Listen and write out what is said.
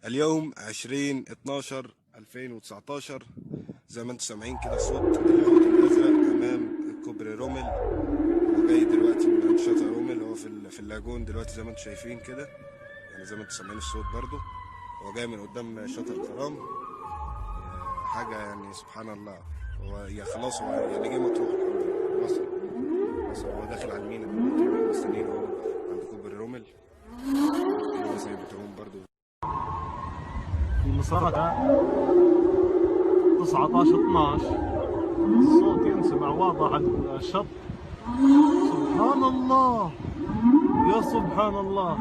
اليوم 20/12/2019. زي ما انتم سامعين كده صوت الحوت الازرق امام كوبري رومل. هو جاي دلوقتي من عند شاطئ رومل، هو في اللاجون دلوقتي زي ما انتم شايفين كده، يعني زي ما انتم سامعين الصوت برضو. هو جاي من قدام شاطئ الغرام. حاجة يعني سبحان الله. هو خلاص، هو يعني جه مطروح الحمد لله، وصل هو داخل على المينا دلوقتي، مستنيين اهو عند كوبري رومل. هو زي بتعوم برضو. المسافة 19/12. الصوت ينسمع واضح على الشط. سبحان الله، يا سبحان الله.